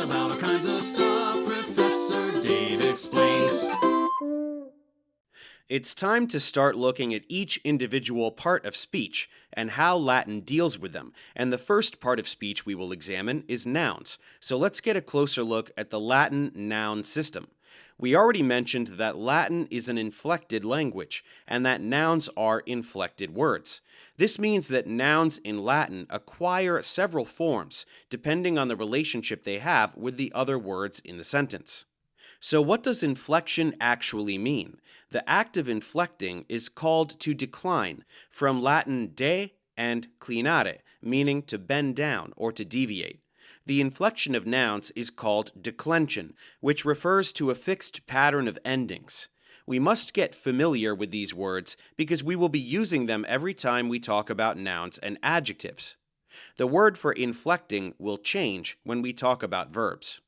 about all kinds of stuff. Professor Dave explains. It's time to start looking at each individual part of speech and how Latin deals with them. And the first part of speech we will examine is nouns. So let's get a closer look at the Latin noun system. We already mentioned that Latin is an inflected language, and that nouns are inflected words. This means that nouns in Latin acquire several forms, depending on the relationship they have with the other words in the sentence. So what does inflection actually mean? The act of inflecting is called to decline, from Latin de and clinare, meaning to bend down or to deviate. The inflection of nouns is called declension, which refers to a fixed pattern of endings. We must get familiar with these words because we will be using them every time we talk about nouns and adjectives. The word for inflecting will change when we talk about verbs.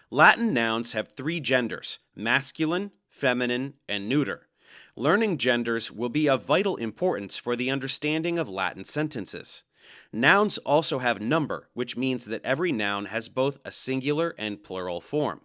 Latin nouns have three genders: masculine, feminine, and neuter. Learning genders will be of vital importance for the understanding of Latin sentences. Nouns also have number, which means that every noun has both a singular and plural form.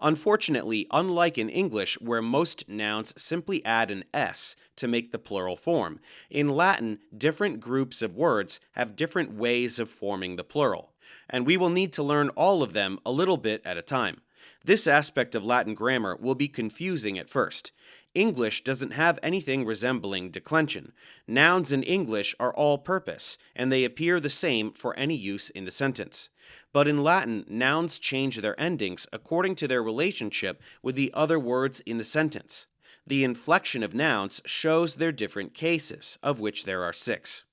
Unfortunately, unlike in English, where most nouns simply add an s to make the plural form, in Latin, different groups of words have different ways of forming the plural, and we will need to learn all of them a little bit at a time. This aspect of Latin grammar will be confusing at first. English doesn't have anything resembling declension. Nouns in English are all-purpose, and they appear the same for any use in the sentence. But in Latin, nouns change their endings according to their relationship with the other words in the sentence. The inflection of nouns shows their different cases, of which there are 6.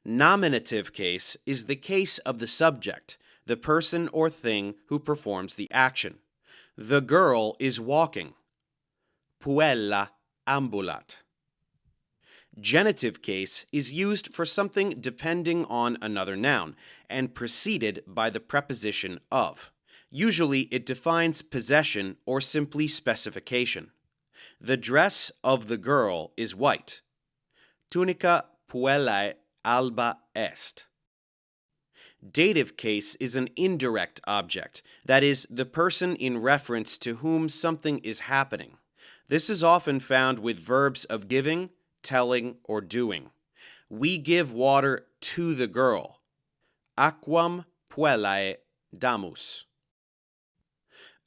Nominative case is the case of the subject, the person or thing who performs the action. The girl is walking. Puella ambulat. Genitive case is used for something depending on another noun and preceded by the preposition of. Usually it defines possession or simply specification. The dress of the girl is white. Tunica puellae alba est. Dative case is an indirect object, that is, the person in reference to whom something is happening. This is often found with verbs of giving, telling, or doing. We give water to the girl. Aquam puellae damus.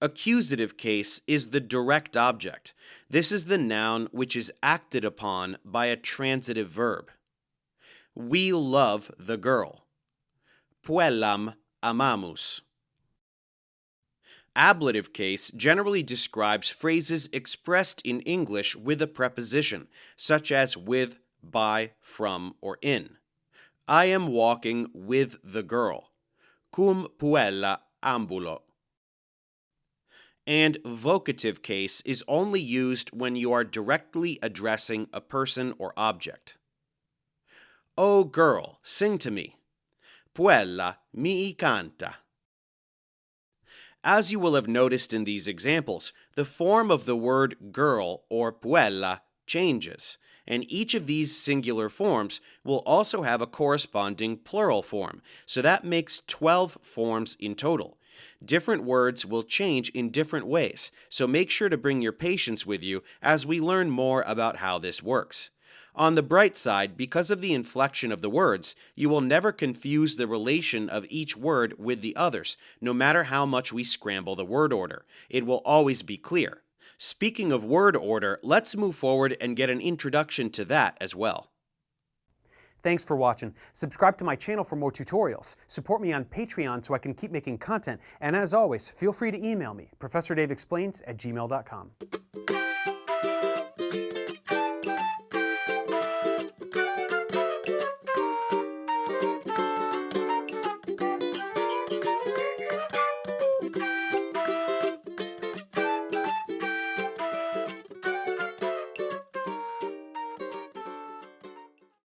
Accusative case is the direct object. This is the noun which is acted upon by a transitive verb. We love the girl. Puellam amamus. Ablative case generally describes phrases expressed in English with a preposition, such as with, by, from, or in. I am walking with the girl. Cum puella ambulo. And vocative case is only used when you are directly addressing a person or object. O girl, sing to me. Puella mi canta. As you will have noticed in these examples, the form of the word girl or puella changes, and each of these singular forms will also have a corresponding plural form, so that makes 12 forms in total. Different words will change in different ways, so make sure to bring your patience with you as we learn more about how this works. On the bright side, because of the inflection of the words, you will never confuse the relation of each word with the others, no matter how much we scramble the word order. It will always be clear. Speaking of word order, let's move forward and get an introduction to that as well. Thanks for watching. Subscribe to my channel for more tutorials. Support me on Patreon so I can keep making content. And as always, feel free to email me, ProfessorDaveExplains@gmail.com.